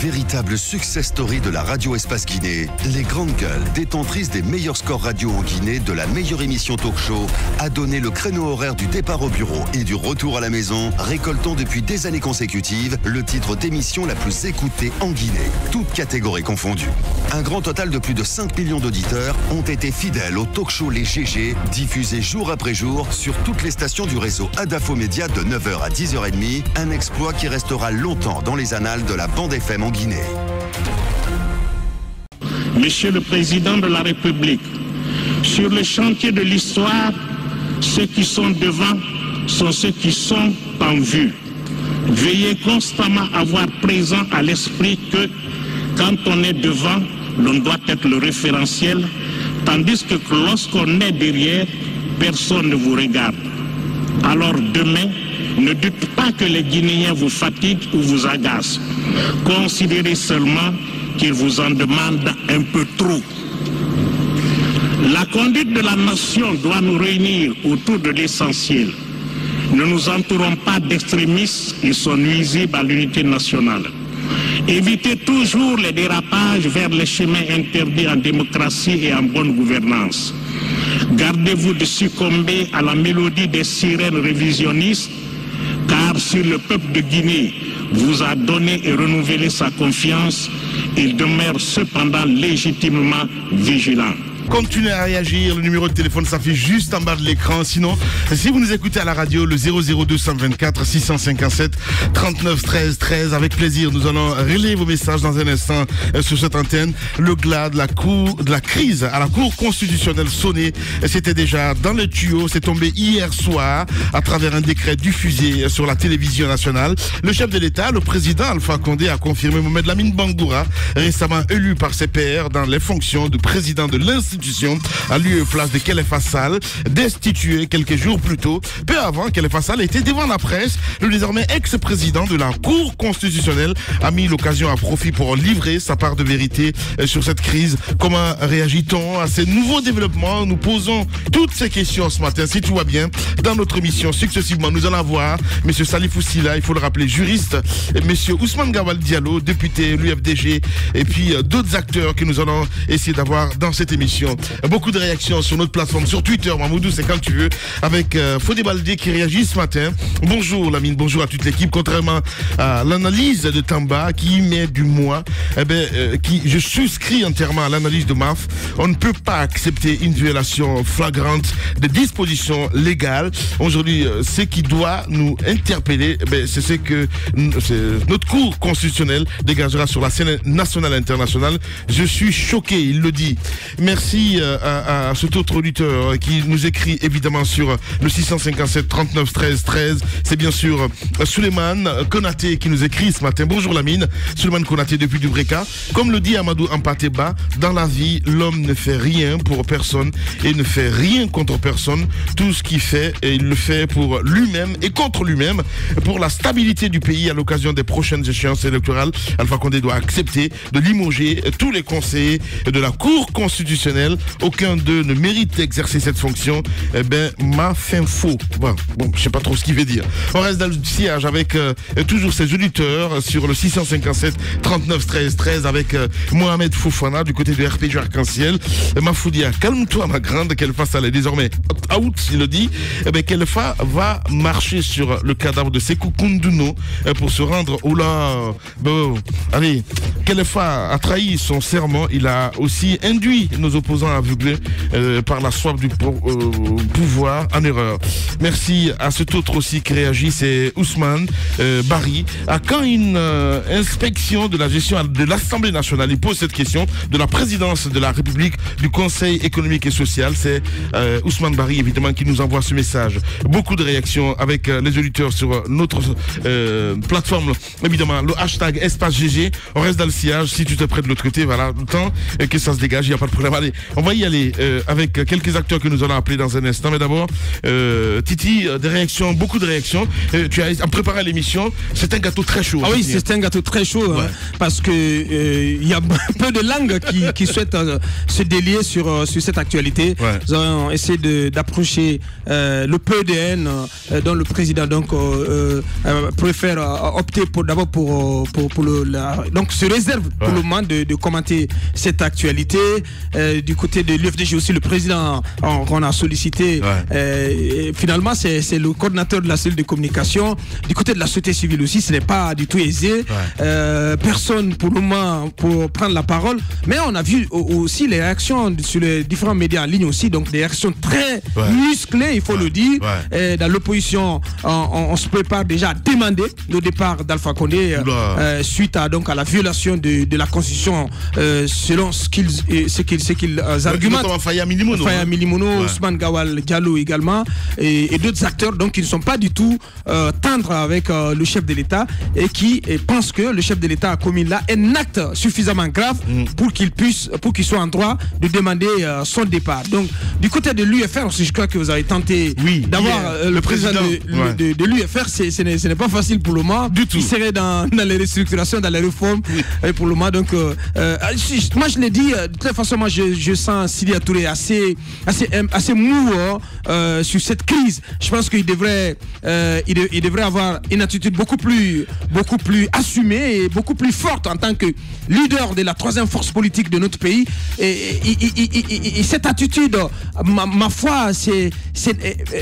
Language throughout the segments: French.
Véritable success story de la radio Espace Guinée, les grandes gueules, détentrices des meilleurs scores radio en Guinée, de la meilleure émission talk show, a donné le créneau horaire du départ au bureau et du retour à la maison, récoltant depuis des années consécutives le titre d'émission la plus écoutée en Guinée, toutes catégories confondues. Un grand total de plus de 5 millions d'auditeurs ont été fidèles au talk show Les GG, diffusé jour après jour sur toutes les stations du réseau Adafo Média de 9h à 10h30, un exploit qui restera longtemps dans les annales de la bande FM en Guinée. Monsieur le Président de la République, sur le chantier de l'histoire, ceux qui sont devant sont ceux qui sont en vue. Veuillez constamment avoir présent à l'esprit que quand on est devant, l'on doit être le référentiel, tandis que lorsqu'on est derrière, personne ne vous regarde. Alors demain, ne dites pas que les Guinéens vous fatiguent ou vous agacent. Considérez seulement qu'ils vous en demandent un peu trop. La conduite de la nation doit nous réunir autour de l'essentiel. Ne nous entourons pas d'extrémistes qui sont nuisibles à l'unité nationale. Évitez toujours les dérapages vers les chemins interdits en démocratie et en bonne gouvernance. Gardez-vous de succomber à la mélodie des sirènes révisionnistes, car si le peuple de Guinée vous a donné et renouvelé sa confiance, il demeure cependant légitimement vigilant. Continuez à réagir, le numéro de téléphone s'affiche juste en bas de l'écran. Sinon, si vous nous écoutez à la radio, le 00224 657 39 13 13, avec plaisir, nous allons relayer vos messages dans un instant sur cette antenne. Le glas de la crise à la Cour constitutionnelle sonné, c'était déjà dans le tuyau, c'est tombé hier soir à travers un décret diffusé sur la télévision nationale. Le chef de l'État, le président Alpha Condé, a confirmé Mohamed Lamine Bangoura, récemment élu par ses pairs dans les fonctions de président de l'institution, à lieu et place de Khalifa Sall, destitué quelques jours plus tôt. Peu avant, Khalifa Sall était devant la presse. Le désormais ex-président de la Cour constitutionnelle a mis l'occasion à profit pour livrer sa part de vérité sur cette crise. Comment réagit-on à ces nouveaux développements? Nous posons toutes ces questions ce matin, si tout va bien. Dans notre émission, successivement, nous allons avoir M. Salifou Silla, il faut le rappeler, juriste, M. Ousmane Gawal Diallo, député, l'UFDG, et puis d'autres acteurs que nous allons essayer d'avoir dans cette émission. Beaucoup de réactions sur notre plateforme, sur Twitter, Mamoudou, c'est quand tu veux, avec Fodé Baldé qui réagit ce matin. Bonjour Lamine, bonjour à toute l'équipe. Contrairement à l'analyse de Tamba qui met du mois, je souscris entièrement à l'analyse de MAF. On ne peut pas accepter une violation flagrante des dispositions légales. Aujourd'hui, ce qui doit nous interpeller, c'est ce que notre Cour constitutionnelle dégagera sur la scène nationale et internationale. Je suis choqué, il le dit. Merci à cet autre auditeur qui nous écrit évidemment sur le 657 39 13 13. C'est bien sûr Souleymane Konaté qui nous écrit ce matin. Bonjour Lamine, Souleymane Konaté depuis Dubreka. Comme le dit Amadou Ampateba, dans la vie, l'homme ne fait rien pour personne et ne fait rien contre personne. Tout ce qu'il fait, et il le fait pour lui-même et contre lui-même. Pour la stabilité du pays à l'occasion des prochaines échéances électorales, Alpha Condé doit accepter de limoger tous les conseillers de la Cour constitutionnelle. Aucun d'eux ne mérite d'exercer cette fonction. Ma fin faux. Bon, je sais pas trop ce qu'il veut dire. On reste dans le sillage avec toujours ces auditeurs sur le 657 39 13 13 avec Mohamed Fofana du côté de RPG Arc-en-Ciel. Mafoudia, calme-toi ma grande, Khalifa Sall est désormais out, il le dit. Khalifa va marcher sur le cadavre de Sékou Kounduno pour se rendre au là. Allez, Khalifa a trahi son serment, il a aussi induit nos opposants aveuglés par la soif du pouvoir en erreur. Merci à cet autre aussi qui réagit, c'est Ousmane Barry. À quand une inspection de la gestion de l'Assemblée nationale? Il pose cette question de la présidence de la République, du Conseil économique et social. C'est Ousmane Barry évidemment qui nous envoie ce message. Beaucoup de réactions avec les auditeurs sur notre plateforme, évidemment le hashtag Espace GG. On reste dans le sillage, si tu te prêtes de l'autre côté, voilà, le temps que ça se dégage, il n'y a pas de problème. Allez, on va y aller avec quelques acteurs que nous allons appeler dans un instant. Mais d'abord, Titi, des réactions, beaucoup de réactions. Tu as préparé l'émission. C'est un gâteau très chaud. Ah oui, c'est un gâteau très chaud, hein, parce que il y a peu de langues qui souhaitent se délier sur cette actualité. Nous allons essayer d'approcher le peu de haine dont le président préfère opter d'abord pour donc se réserve pour le moment de commenter cette actualité. Du côté de l'UFDG aussi, le président qu'on a sollicité, finalement c'est le coordinateur de la cellule de communication. Du côté de la société civile aussi, ce n'est pas du tout aisé. Personne pour le moment pour prendre la parole, mais on a vu aussi les réactions sur les différents médias en ligne aussi, donc des réactions très musclées, il faut le dire. Dans l'opposition, on se prépare déjà à demander le départ d'Alpha Condé suite à la violation de la Constitution selon ce qu'ils argumentent. Faya Milimono, Ousmane Gawal Diallo également, et d'autres acteurs donc qui ne sont pas du tout tendres avec le chef de l'État et qui pensent que le chef de l'État a commis là un acte suffisamment grave pour qu'il soit en droit de demander son départ. Donc du côté de l'UFR aussi, je crois que vous avez tenté d'avoir le président de l'UFR. Ce n'est pas facile pour le moment. Du tout. Il serait dans les restructurations, dans les réformes pour le moment. Donc moi je l'ai dit, de toute façon moi je sens Sidya Touré assez mou sur cette crise. Je pense qu'il devrait avoir une attitude beaucoup plus assumée et beaucoup plus forte en tant que leader de la troisième force politique de notre pays. Et cette attitude, ma foi,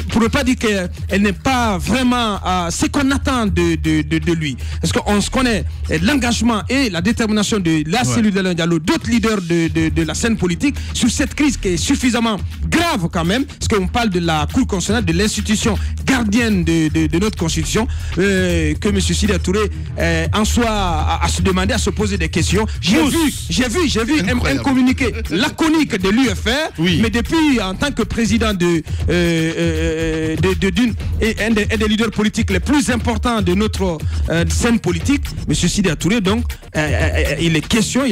pour ne pas dire qu'elle n'est pas vraiment ce qu'on attend de lui. Parce qu'on se connaît l'engagement et la détermination de la cellule d'Alain Diallo, d'autres leaders de la scène politique sur cette crise qui est suffisamment grave quand même, parce qu'on parle de la Cour constitutionnelle, de l'institution gardienne de notre Constitution, que M. Sidya Touré en soit à se demander, à se poser des questions. J'ai vu un communiqué laconique de l'UFR, mais depuis en tant que président un des leaders politiques les plus importants de notre scène politique, M. Sidya Touré, donc il est question,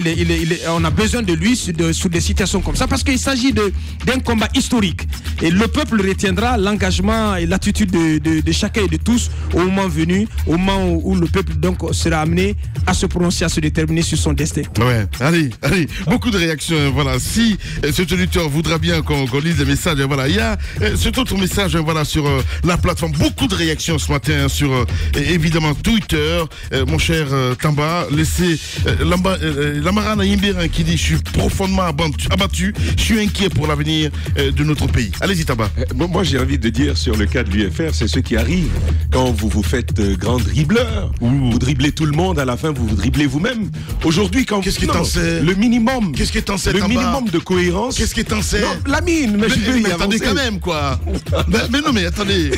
on a besoin de lui sur des situations comme ça, parce qu'il s'agit d'un combat historique et le peuple retiendra l'engagement et l'attitude de chacun et de tous au moment venu, au moment où le peuple donc sera amené à se prononcer, à se déterminer sur son destin. Allez, beaucoup de réactions. Voilà, si cet auditeur voudra bien qu'on lise les messages, voilà, il y a cet autre message, voilà, sur la plateforme. Beaucoup de réactions ce matin sur évidemment Twitter. Mon cher Tamba, laissez Lamara Naïmbérin qui dit: je suis profondément abattu, je suis inquiet pour l'avenir de notre pays. Allez-y Tamba. Moi j'ai envie de dire sur le cas de l'UFR, c'est ce qui arrive quand vous faites grand dribbleur. Vous dribblez tout le monde, à la fin vous dribblez vous-même. Aujourd'hui, quand qu'est-ce qui t'en sait? Le minimum. Qu'est-ce qui t'en sait? Le minimum de cohérence. Qu'est-ce qui t'en sait? Lamine, mais je veux y attendez quand même quoi. mais non, mais attendez.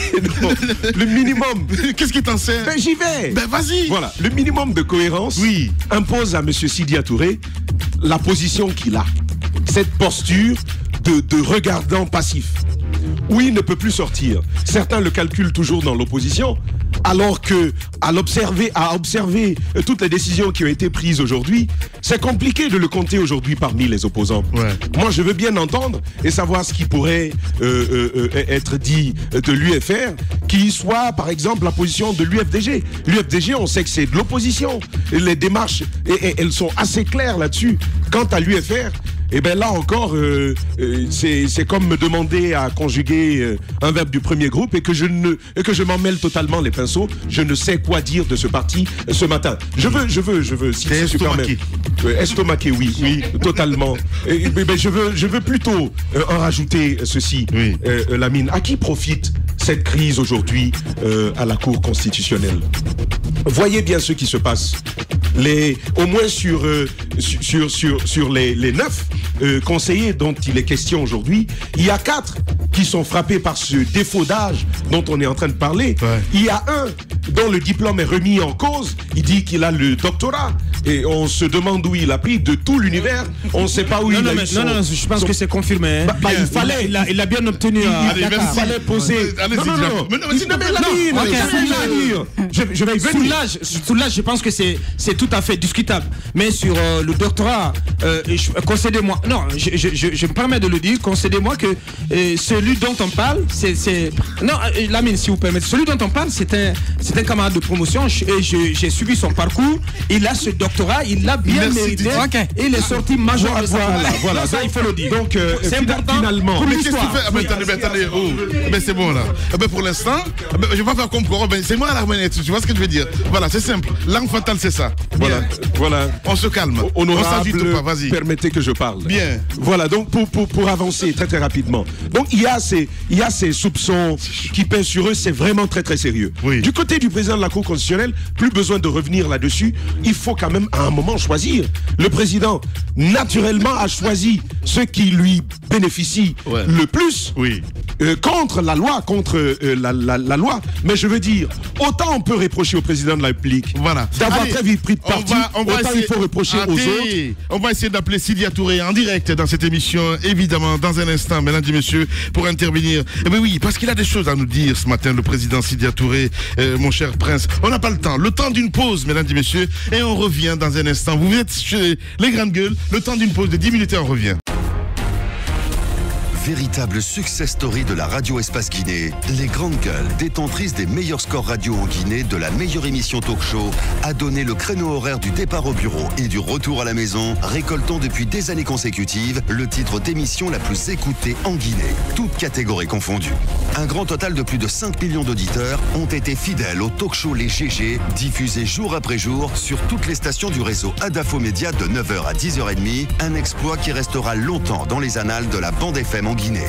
Non, le minimum. Qu'est-ce qui t'en sait? J'y vais. Vas-y. Voilà, le minimum de cohérence impose à M. Sidya Touré la position qu'il a. Cette posture de regardant passif. Oui, il ne peut plus sortir. Certains le calculent toujours dans l'opposition, alors que à observer toutes les décisions qui ont été prises aujourd'hui, c'est compliqué de le compter aujourd'hui parmi les opposants. Moi, je veux bien entendre et savoir ce qui pourrait être dit de l'UFR, qui soit, par exemple, la position de l'UFDG. L'UFDG, on sait que c'est de l'opposition. Les démarches, elles sont assez claires là-dessus. Quant à l'UFR, et bien là encore, c'est comme me demander à conjuguer un verbe du premier groupe et que je m'en mêle totalement les pinceaux. Je ne sais quoi dire de ce parti ce matin. Je veux, si c'est estomaqué. Estomaqué, oui, totalement. Mais je veux plutôt en rajouter ceci, Lamine. À qui profite cette crise aujourd'hui à la Cour constitutionnelle? Voyez bien ce qui se passe. Au moins sur les 9 conseillers dont il est question aujourd'hui, il y a 4 qui sont frappés par ce défaut d'âge dont on est en train de parler. Il y a un dont le diplôme est remis en cause, il dit qu'il a le doctorat. Et on se demande où il a pris de tout l'univers. On ne sait pas où il a eu son... Non, je pense que c'est confirmé. Hein. Il fallait... Il a bien obtenu... Il fallait poser... Je vais y venir. Sous l'âge, je pense que c'est tout à fait discutable. Mais sur le doctorat, concédez-moi... Non, je me permets de le dire. Concédez-moi que celui dont on parle, c'est... Non, Lamine, si vous permettez. Celui dont on parle, c'est un camarade de promotion. Et j'ai suivi son parcours. Il a ce doctorat, il l'a bien mérité. Et il est sorti major de ça. Voilà, ça, il faut le dire. Donc, c'est important finalement... pour l'histoire. Attendez, c'est bon là. Pour l'instant, je vais pas faire comme quoi. C'est moi la marionnette, tu vois ce que je veux dire. Voilà, c'est simple. L'arme fatale, c'est ça. Voilà. On se calme. Honorable, on s'agite pas, vas-y. Permettez que je parle. Bien. Voilà, donc pour avancer très rapidement. Donc il y a ces soupçons qui pèsent sur eux, c'est vraiment très sérieux. Oui. Du côté du président de la Cour constitutionnelle, plus besoin de revenir là-dessus, il faut quand même à un moment choisir. Le président, naturellement, a choisi ceux qui lui bénéficient le plus contre la loi, la loi. Mais je veux dire, autant on peut reprocher au président de la République d'avoir très vite pris de parti, autant il faut reprocher aux autres. On va essayer d'appeler Sidya Touré en direct dans cette émission, évidemment, dans un instant, mesdames et messieurs, pour intervenir. Eh bien oui, parce qu'il a des choses à nous dire ce matin, le président Sidya Touré, mon cher prince. On n'a pas le temps d'une pause, mesdames et messieurs, et on revient dans un instant. Vous êtes chez les grandes gueules, le temps d'une pause de 10 minutes et on revient. Véritable success story de la radio Espace Guinée, les grandes gueules, détentrices des meilleurs scores radio en Guinée, de la meilleure émission talk show, a donné le créneau horaire du départ au bureau et du retour à la maison, récoltant depuis des années consécutives le titre d'émission la plus écoutée en Guinée, toutes catégories confondues. Un grand total de plus de 5 millions d'auditeurs ont été fidèles au talk show Les GG, diffusé jour après jour sur toutes les stations du réseau Adafo Média de 9h à 10h30, un exploit qui restera longtemps dans les annales de la bande FM en Guinée.